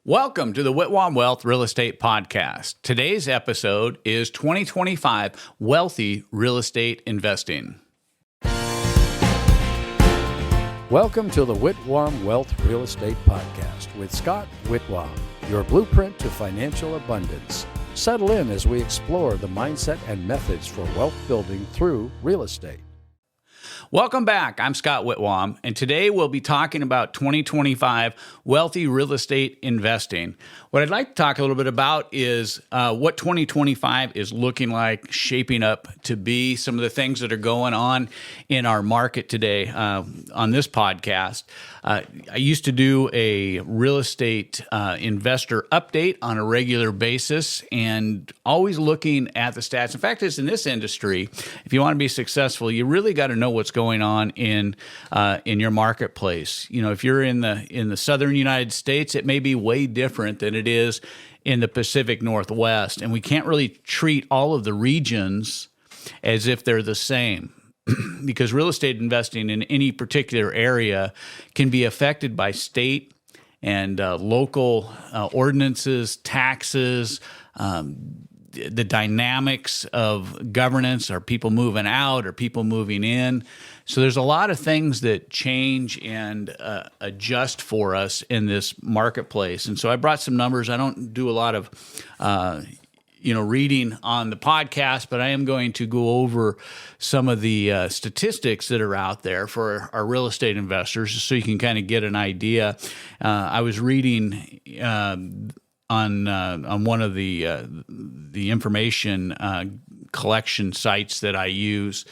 Welcome to the Whitwam Wealth Real Estate Podcast. Today's episode is 2025 Wealthy Real Estate Investing. Welcome to the Whitwam Wealth Real Estate Podcast with Scott Whitwam, your blueprint to financial abundance. Settle in as we explore the mindset and methods for wealth building through real estate. Welcome back. I'm Scott Whitwam, and today we'll be talking about 2025 Wealthy Real Estate Investing. What I'd like to talk a little bit about is what 2025 is looking like, shaping up to be, some of the things that are going on in our market today on this podcast. I used to do a real estate investor update on a regular basis and always looking at the stats. In fact, it's in this industry, if you want to be successful, you really got to know what's going on in your marketplace. You know, if you're in the southern United States, it may be way different than it is in the Pacific Northwest, and we can't really treat all of the regions as if they're the same. Because real estate investing in any particular area can be affected by state and local ordinances, taxes, the dynamics of governance. Are people moving out? Are people moving in? So there's a lot of things that change and adjust for us in this marketplace. And so I brought some numbers. I don't do a lot of reading on the podcast, but I am going to go over some of the statistics that are out there for our real estate investors, so you can kind of get an idea. I was reading on one of the information collection sites that I use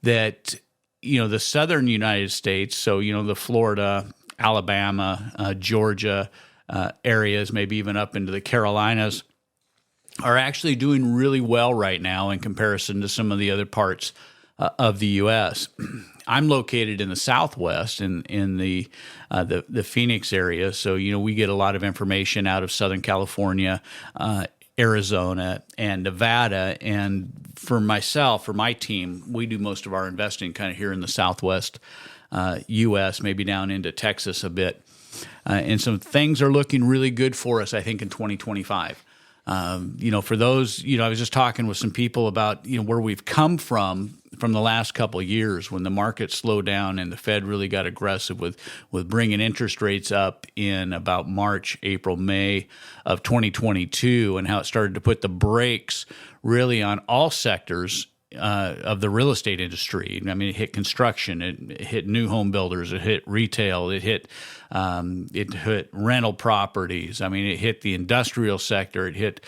that the southern United States, so the Florida, Alabama, Georgia areas, maybe even up into the Carolinas, are actually doing really well right now in comparison to some of the other parts of the U.S. I'm located in the Southwest, in the Phoenix area, so we get a lot of information out of Southern California, Arizona, and Nevada. And for myself, for my team, we do most of our investing kind of here in the Southwest U.S., maybe down into Texas a bit, and some things are looking really good for us, I think, in 2025. For those, I was just talking with some people about, where we've come from the last couple of years when the market slowed down and the Fed really got aggressive with bringing interest rates up in about March, April, May of 2022, and how it started to put the brakes really on all sectors of the real estate industry. I mean, it hit construction, it hit new home builders, it hit retail, it hit rental properties. I mean, it hit the industrial sector, it hit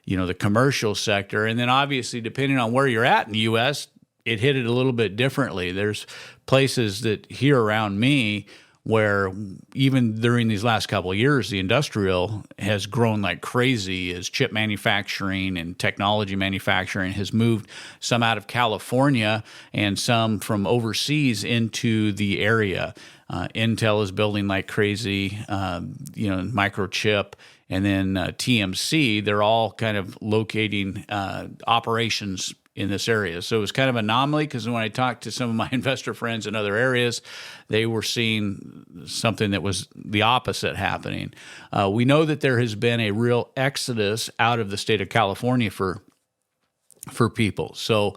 the commercial sector, and then obviously, depending on where you're at in the U.S., it hit it a little bit differently. There's places that here around me where even during these last couple of years, the industrial has grown like crazy as chip manufacturing and technology manufacturing has moved some out of California and some from overseas into the area. Intel is building like crazy, microchip, and then TMC, they're all kind of locating operations in this area. So it was kind of an anomaly because when I talked to some of my investor friends in other areas, they were seeing something that was the opposite happening. We know that there has been a real exodus out of the state of California for people. So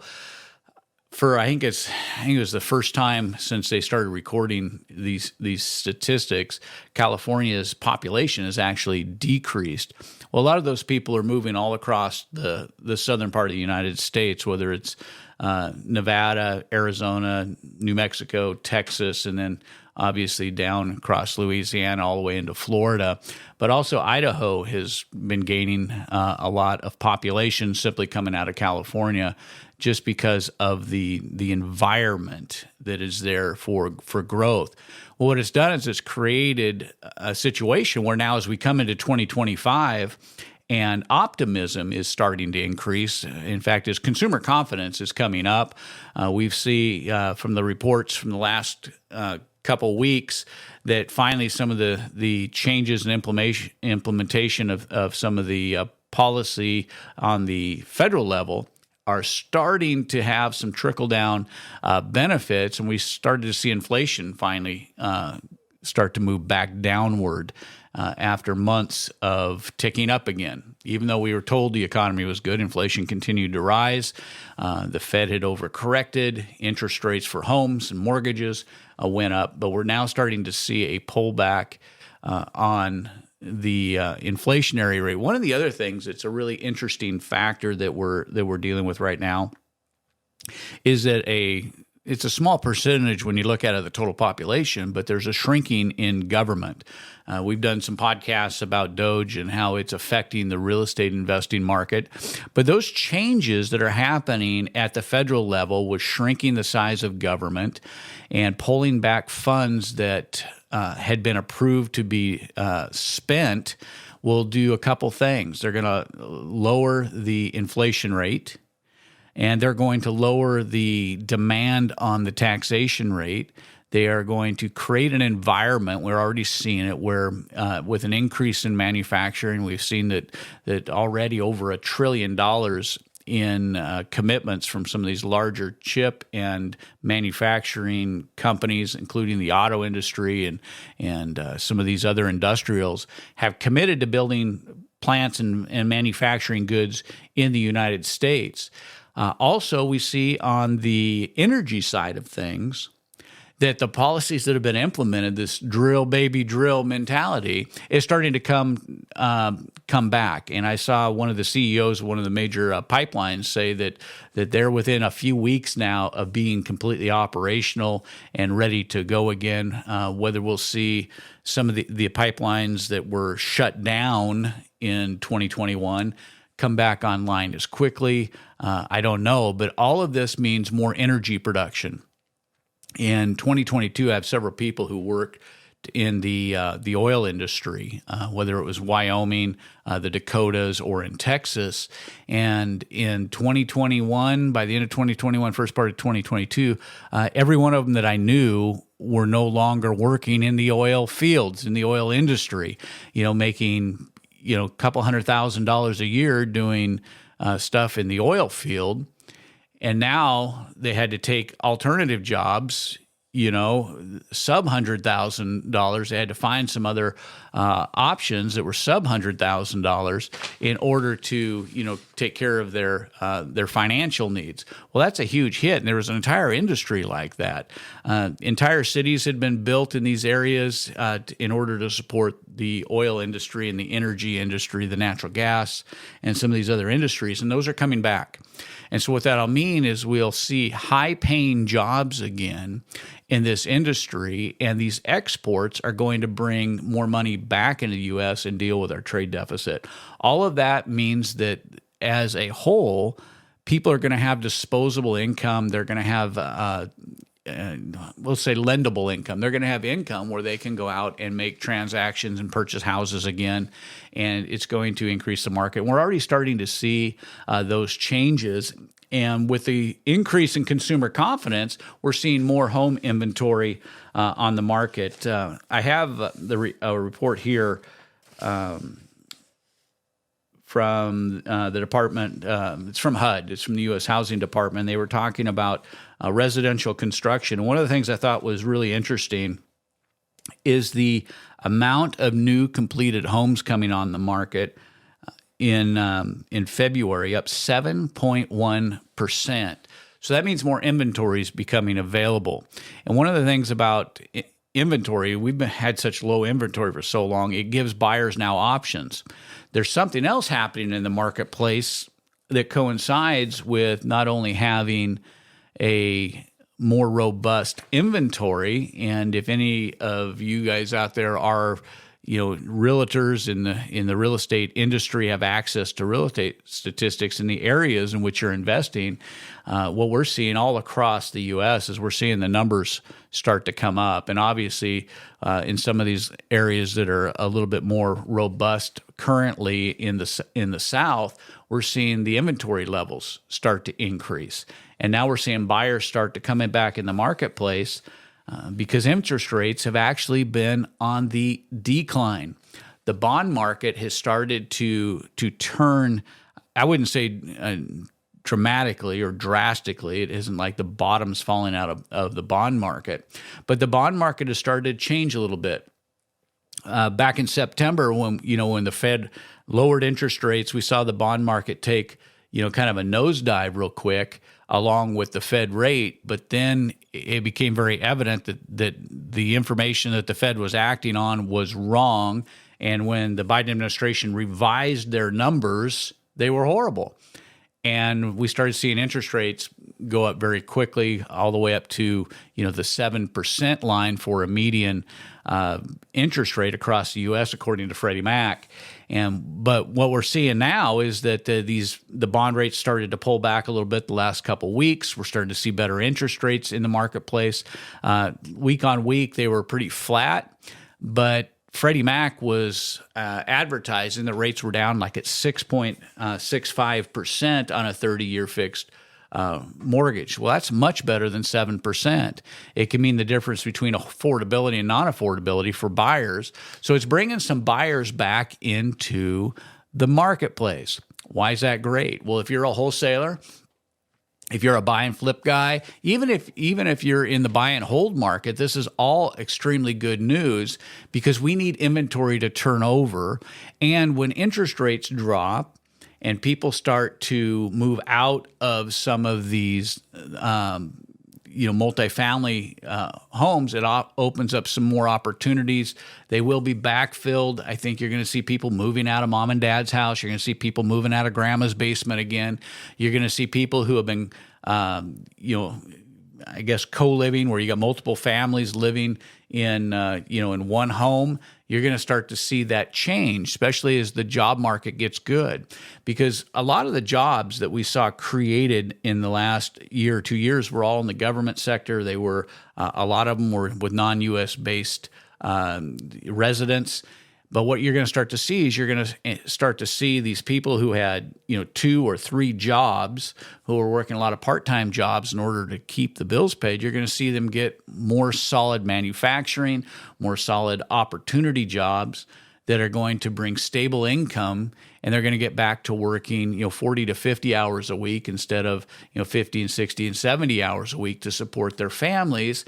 I think it was the first time since they started recording these statistics, California's population has actually decreased. Well, a lot of those people are moving all across the southern part of the United States, whether it's Nevada, Arizona, New Mexico, Texas, and then obviously down across Louisiana all the way into Florida. But also Idaho has been gaining a lot of population simply coming out of California, just because of the environment that is there for growth. Well, what it's done is it's created a situation where now as we come into 2025 and optimism is starting to increase. In fact, as consumer confidence is coming up, we've seen from the reports from the last couple weeks that finally some of the changes and implementation of some of the policy on the federal level are starting to have some trickle-down benefits, and we started to see inflation finally start to move back downward. after months of ticking up again. Even though we were told the economy was good, inflation continued to rise. The Fed had overcorrected. Interest rates for homes and mortgages went up, but we're now starting to see a pullback on the inflationary rate. One of the other things that's a really interesting factor that we're dealing with right now is that it's a small percentage when you look at it, the total population, but there's a shrinking in government. We've done some podcasts about Doge and how it's affecting the real estate investing market. But those changes that are happening at the federal level with shrinking the size of government and pulling back funds that had been approved to be spent will do a couple things. They're going to lower the inflation rate, and they're going to lower the demand on the taxation rate. They are going to create an environment, we're already seeing it, where with an increase in manufacturing, we've seen that already over $1 trillion in commitments from some of these larger chip and manufacturing companies, including the auto industry and some of these other industrials, have committed to building plants and manufacturing goods in the United States. Also, we see on the energy side of things that the policies that have been implemented, this drill baby drill mentality, is starting to come back. And I saw one of the CEOs of one of the major pipelines say that they're within a few weeks now of being completely operational and ready to go again. Whether we'll see some of the pipelines that were shut down in 2021 come back online as quickly, I don't know. But all of this means more energy production. In 2022, I have several people who worked in the oil industry, whether it was Wyoming, the Dakotas, or in Texas. And in 2021, by the end of 2021, first part of 2022, every one of them that I knew were no longer working in the oil fields, in the oil industry, making a couple $100,000 a year doing stuff in the oil field. And now they had to take alternative jobs, sub $100,000. They had to find some other options that were sub $100,000 in order to, take care of their financial needs. Well, that's a huge hit, and there was an entire industry like that. Entire cities had been built in these areas in order to support the oil industry and the energy industry, the natural gas, and some of these other industries, and those are coming back. And so what that'll mean is we'll see high-paying jobs again in this industry, and these exports are going to bring more money back into the U.S. and deal with our trade deficit. All of that means that as a whole, people are going to have disposable income. They're going to have we'll say lendable income. They're going to have income where they can go out and make transactions and purchase houses again, and it's going to increase the market. We're already starting to see those changes, and with the increase in consumer confidence, we're seeing more home inventory on the market. I have a report here from the department. It's from HUD. It's from the U.S. Housing Department. They were talking about residential construction. One of the things I thought was really interesting is the amount of new completed homes coming on the market in February, up 7.1%. So that means more inventory is becoming available. And one of the things about inventory, we've had such low inventory for so long, it gives buyers now options. There's something else happening in the marketplace that coincides with not only having a more robust inventory, and if any of you guys out there are, realtors in the real estate industry, have access to real estate statistics in the areas in which you're investing, what we're seeing all across the U.S. is we're seeing the numbers start to come up. And obviously, in some of these areas that are a little bit more robust currently in the South, we're seeing the inventory levels start to increase. And now we're seeing buyers start to come back in the marketplace because interest rates have actually been on the decline. The bond market has started to turn, I wouldn't say dramatically or drastically. It isn't like the bottom's falling out of the bond market, but the bond market has started to change a little bit. back in September when the Fed lowered interest rates, we saw the bond market take kind of a nosedive real quick along with the Fed rate. But then it became very evident that the information that the Fed was acting on was wrong. And when the Biden administration revised their numbers, they were horrible. And we started seeing interest rates go up very quickly, all the way up to the 7% line for a median interest rate across the U.S., according to Freddie Mac. But what we're seeing now is that the bond rates started to pull back a little bit the last couple weeks. We're starting to see better interest rates in the marketplace. Week on week, they were pretty flat, but Freddie Mac was advertising the rates were down like at 6.65% on a 30-year fixed mortgage. Well, that's much better than 7%. It can mean the difference between affordability and non-affordability for buyers. So it's bringing some buyers back into the marketplace. Why is that great? Well, if you're a wholesaler, if you're a buy and flip guy, even if you're in the buy and hold market, this is all extremely good news because we need inventory to turn over. And when interest rates drop and people start to move out of some of these multifamily homes, it opens up some more opportunities. They will be backfilled. I think you're going to see people moving out of mom and dad's house. You're going to see people moving out of grandma's basement again. You're going to see people who have been, co-living, where you got multiple families living in one home. You're going to start to see that change, especially as the job market gets good, because a lot of the jobs that we saw created in the last year or 2 years were all in the government sector. They were a lot of them were with non-U.S. based residents. But what you're going to start to see is you're going to start to see these people who had 2 or 3 jobs, who are working a lot of part-time jobs in order to keep the bills paid. You're going to see them get more solid manufacturing, more solid opportunity jobs that are going to bring stable income, and they're going to get back to working 40 to 50 hours a week instead of 50 and 60 and 70 hours a week to support their families,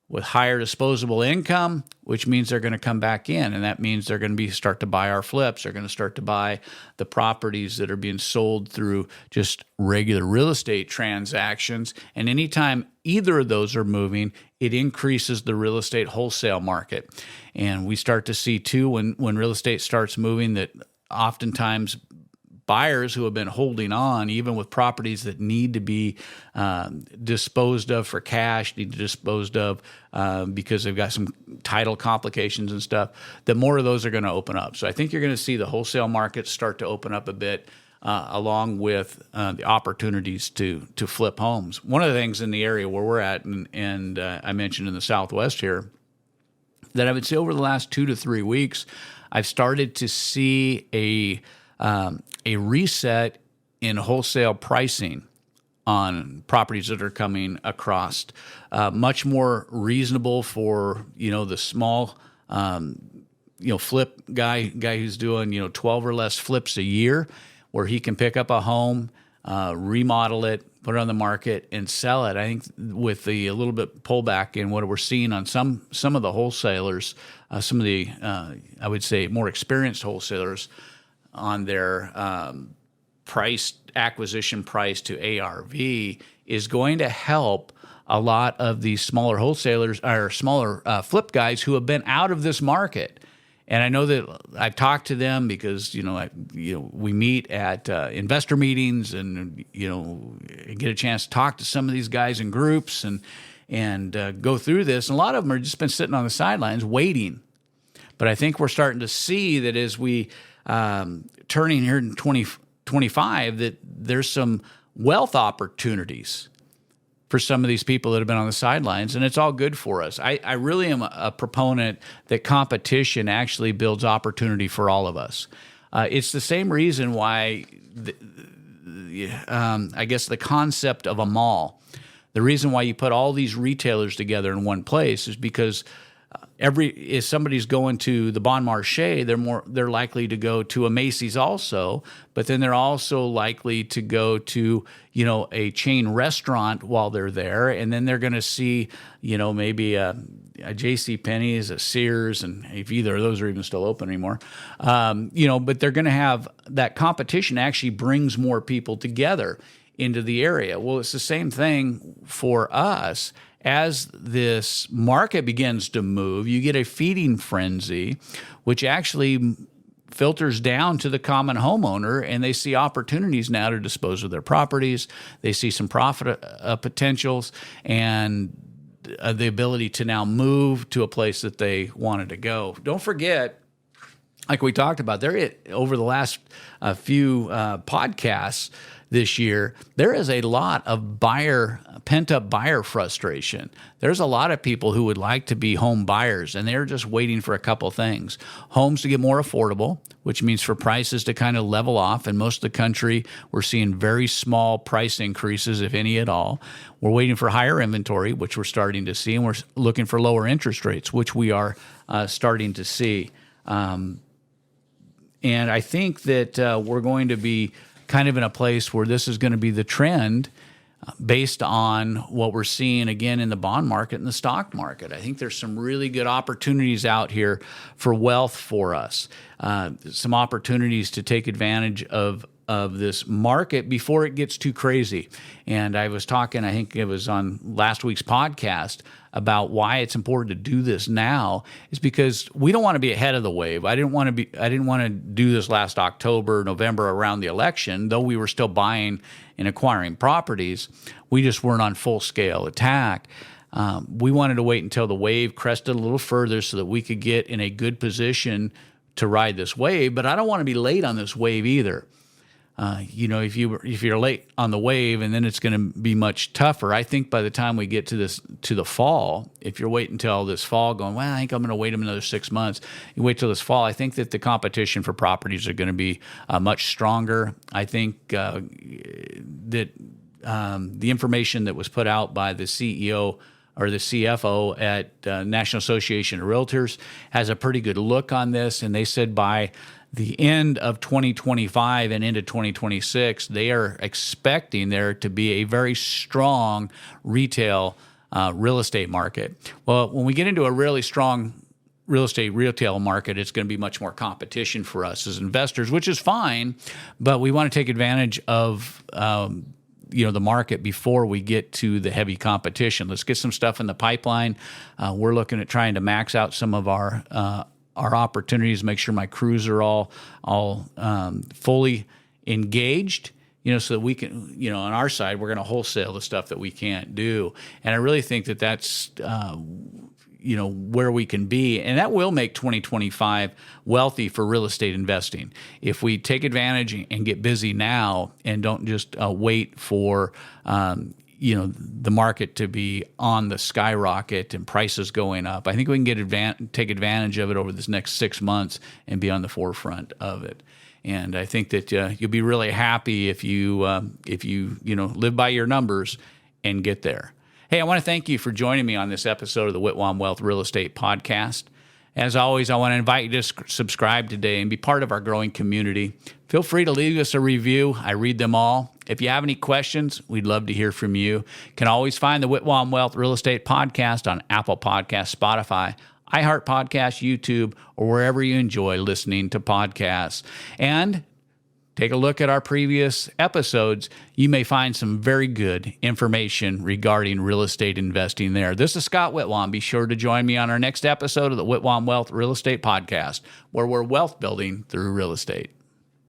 with higher disposable income, which means they're going to come back in. And that means they're going to start to buy our flips. They're going to start to buy the properties that are being sold through just regular real estate transactions. And anytime either of those are moving, it increases the real estate wholesale market. And we start to see, too, when real estate starts moving, that oftentimes buyers who have been holding on, even with properties that need to be disposed of for cash, need to be disposed of because they've got some title complications and stuff, that more of those are going to open up. So I think you're going to see the wholesale market start to open up a bit, along with the opportunities to flip homes. One of the things in the area where we're at, and I mentioned in the Southwest here, that I would say over the last 2 to 3 weeks, I've started to see a reset in wholesale pricing on properties that are coming across, much more reasonable for the small flip guy who's doing 12 or less flips a year, where he can pick up a home, remodel it, put it on the market, and sell it. I think with a little bit pullback in what we're seeing on some of the wholesalers, some of the I would say more experienced wholesalers, on their acquisition price to ARV, is going to help a lot of these smaller wholesalers or smaller flip guys who have been out of this market. And I know that I've talked to them because we meet at investor meetings, and get a chance to talk to some of these guys in groups and go through this. And a lot of them are just been sitting on the sidelines waiting. But I think we're starting to see that as we turning here in 2025, that there's some wealth opportunities for some of these people that have been on the sidelines, and it's all good for us. I really am a proponent that competition actually builds opportunity for all of us. It's the same reason why I guess the concept of a mall, the reason why you put all these retailers together in one place, is because if somebody's going to the Bon Marché, they're likely to go to a Macy's also, but then they're also likely to go to, a chain restaurant while they're there, and then they're going to see, maybe a J.C. Penney's, a Sears, and if either of those are even still open anymore, but they're going to have that competition actually brings more people together into the area. Well, it's the same thing for us. As this market begins to move, you get a feeding frenzy, which actually filters down to the common homeowner, and they see opportunities now to dispose of their properties. They see some profit potentials and the ability to now move to a place that they wanted to go. Don't forget, like we talked about over the last few podcasts this year, there is a lot of pent-up buyer frustration. There's a lot of people who would like to be home buyers, and they're just waiting for a couple things. Homes to get more affordable, which means for prices to kind of level off. In most of the country, we're seeing very small price increases, if any at all. We're waiting for higher inventory, which we're starting to see, and we're looking for lower interest rates, which we are starting to see. And I think that we're going to be kind of in a place where this is going to be the trend based on what we're seeing again in the bond market and the stock market. I think there's some really good opportunities out here for wealth for us, some opportunities to take advantage of this market before it gets too crazy. And I was talking, I think it was on last week's podcast, about why it's important to do this now is because we don't want to be ahead of the wave. I didn't want to do this last October, November around the election, though we were still buying and acquiring properties. We just weren't on full scale attack. We wanted to wait until the wave crested a little further so that we could get in a good position to ride this wave. But I don't want to be late on this wave either. If you're late on the wave, and then it's going to be much tougher. I think by the time we get to the fall, if you're waiting until this fall, going, well, I think I'm going to wait another 6 months. You wait till this fall. I think that the competition for properties are going to be much stronger. I think that the information that was put out by the CEO or the CFO at National Association of Realtors has a pretty good look on this, and they said by the end of 2025 and into 2026, they are expecting there to be a very strong retail real estate market. Well, when we get into a really strong real estate retail market, it's going to be much more competition for us as investors, which is fine, but we want to take advantage of the market before we get to the heavy competition. Let's get some stuff in the pipeline. We're looking at trying to max out some of our opportunities, make sure my crews are all fully engaged, so that we can, on our side, we're going to wholesale the stuff that we can't do. And I really think that that's, where we can be. And that will make 2025 wealthy for real estate investing. If we take advantage and get busy now and don't just wait for, the market to be on the skyrocket and prices going up. I think we can take advantage of it over this next 6 months and be on the forefront of it. And I think that you'll be really happy if you live by your numbers and get there. Hey, I want to thank you for joining me on this episode of the Whitwam Wealth Real Estate Podcast. As always, I want to invite you to subscribe today and be part of our growing community. Feel free to leave us a review. I read them all. If you have any questions, we'd love to hear from you. You can always find the Whitwam Wealth Real Estate Podcast on Apple Podcasts, Spotify, iHeart Podcasts, YouTube, or wherever you enjoy listening to podcasts. And take a look at our previous episodes. You may find some very good information regarding real estate investing there. This is Scott Whitwam. Be sure to join me on our next episode of the Whitwam Wealth Real Estate Podcast, where we're wealth building through real estate.